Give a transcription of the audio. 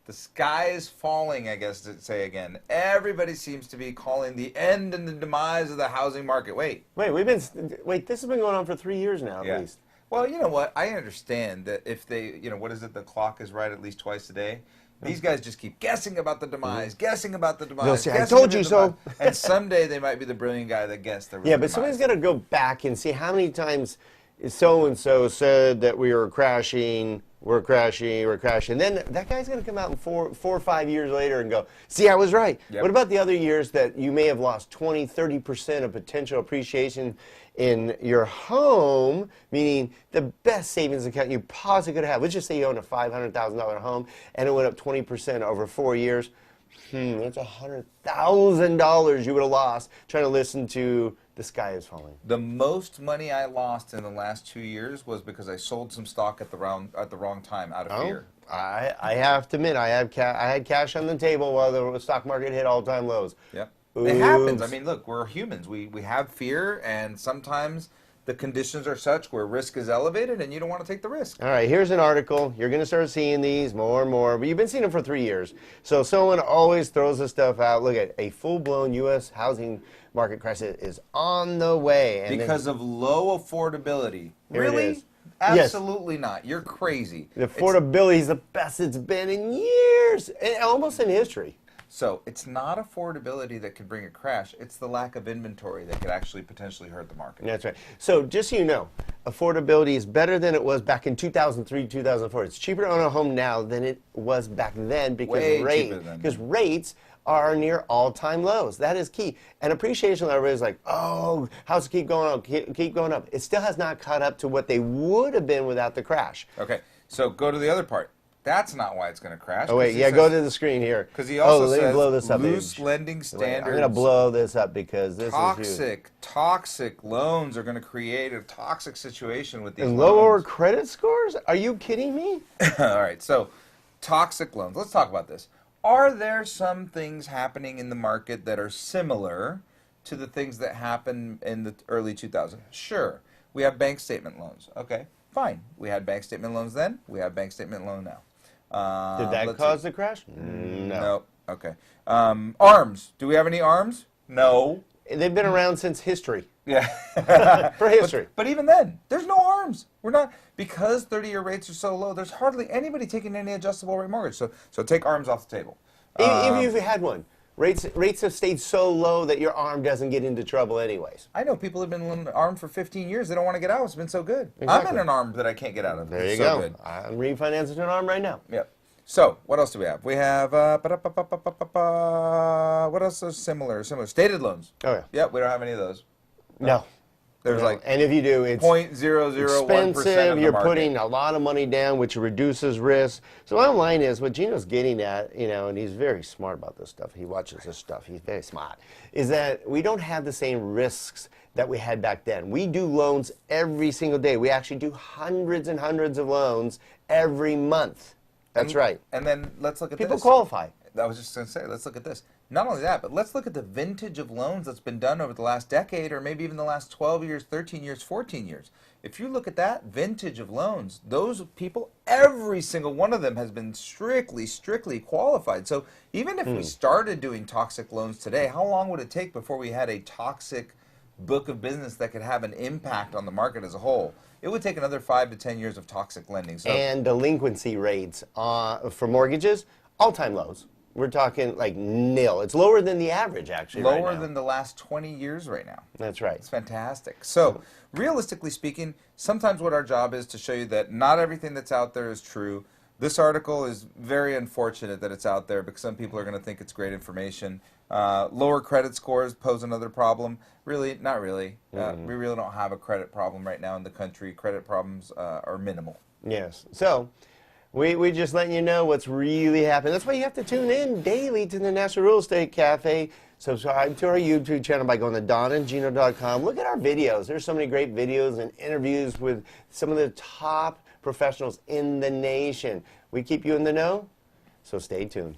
The sky is falling, I guess to say again. Everybody seems to be calling the end and the demise of the housing market. Wait, this has been going on for 3 years now, at least. Well, you know what? I understand that if they, what is it? The clock is right at least twice a day. These guys just keep guessing about the demise, guessing about the demise. They'll say, I told you so. And someday they might be the brilliant guy that guessed the real Yeah, but somebody's got to go back and see how many times so-and-so said that we were crashing, we're crashing. Then that guy's going to come out in 4 or 5 years later and go, see, I was right. Yep. What about the other years that you may have lost 20, 30% of potential appreciation in your home, meaning the best savings account you possibly could have? Let's just say you own a $500,000 home and it went up 20% over 4 years. That's $100,000 you would have lost trying to listen to The Sky is Falling. The most money I lost in the last 2 years was because I sold some stock at the wrong time out of fear. I have to admit, I had cash on the table while the stock market hit all-time lows. Yep. Oops. It happens. I mean, look, we're humans. We have fear, and sometimes the conditions are such where risk is elevated, and you don't want to take the risk. All right, here's an article. You're going to start seeing these more and more, but you've been seeing them for 3 years. So someone always throws this stuff out. Look at a full-blown U.S. housing market crisis is on the way. And because of low affordability. Here it Really? is. Absolutely not. You're crazy. The affordability is the best it's been in years, almost in history. So it's not affordability that could bring a crash. It's the lack of inventory that could actually potentially hurt the market. That's right. So just so you know, affordability is better than it was back in 2003, 2004. It's cheaper to own a home now than it was back then because rates are near all-time lows. That is key. And appreciation, everybody's like, oh, how's it keep going up? Keep going up. It still has not caught up to what they would have been without the crash. Okay, so go to the other part. That's not why it's going to crash. Oh, wait, yeah, go to the screen here. Because he also let me says blow this up, loose lending standards. I'm going to blow this up because this is huge. Toxic loans are going to create a toxic situation with these and loans. lower credit scores? Are you kidding me? All right, so toxic loans. Let's talk about this. Are there some things happening in the market that are similar to the things that happened in the early 2000s? Sure. We have bank statement loans. Okay, fine. We had bank statement loans then. We have bank statement loan now. Did that cause the crash? No. Okay. ARMs. Do we have any ARMs? No. They've been around since history. Yeah. For history. But even then, there's no ARMs. We're not, because 30-year rates are so low, there's hardly anybody taking any adjustable rate mortgage. So take ARMs off the table. Even if you had one, rates have stayed so low that your ARM doesn't get into trouble anyways. I know people have been ARMed for 15 years. They don't want to get out. It's been so good. Exactly. I'm in an ARM that I can't get out of. There you go. I'm refinancing an ARM right now. Yep. So what else do we have? We have what else is similar? Stated loans. Oh yeah. Yep. We don't have any of those. No. There's like, and if you do, it's 0.001% expensive. of the You're market. putting a lot of money down, which reduces risk. So bottom line is, what Gino's getting at, and he's very smart about this stuff. He watches this stuff. He's very smart. Is that we don't have the same risks that we had back then. We do loans every single day. We actually do hundreds and hundreds of loans every month. That's right. And then let's look at People this. qualify. I was just going to say, let's look at this. Not only that, but let's look at the vintage of loans that's been done over the last decade or maybe even the last 12 years, 13 years, 14 years. If you look at that vintage of loans, those people, every single one of them has been strictly qualified. So even if we started doing toxic loans today, how long would it take before we had a toxic book of business that could have an impact on the market as a whole? It would take another 5 to 10 years of toxic lending. So, and delinquency rates for mortgages, all-time lows. We're talking like nil. It's lower than the average, actually. Lower than the last 20 years right now. That's right. It's fantastic. So, realistically speaking, sometimes what our job is to show you that not everything that's out there is true. This article is very unfortunate that it's out there because some people are going to think it's great information. Lower credit scores pose another problem. Really, not really. We really don't have a credit problem right now in the country. Credit problems are minimal. Yes. So, we just letting you know what's really happening. That's why you have to tune in daily to the National Real Estate Cafe. Subscribe to our YouTube channel by going to DonandGino.com. Look at our videos. There's so many great videos and interviews with some of the top professionals in the nation. We keep you in the know, so stay tuned.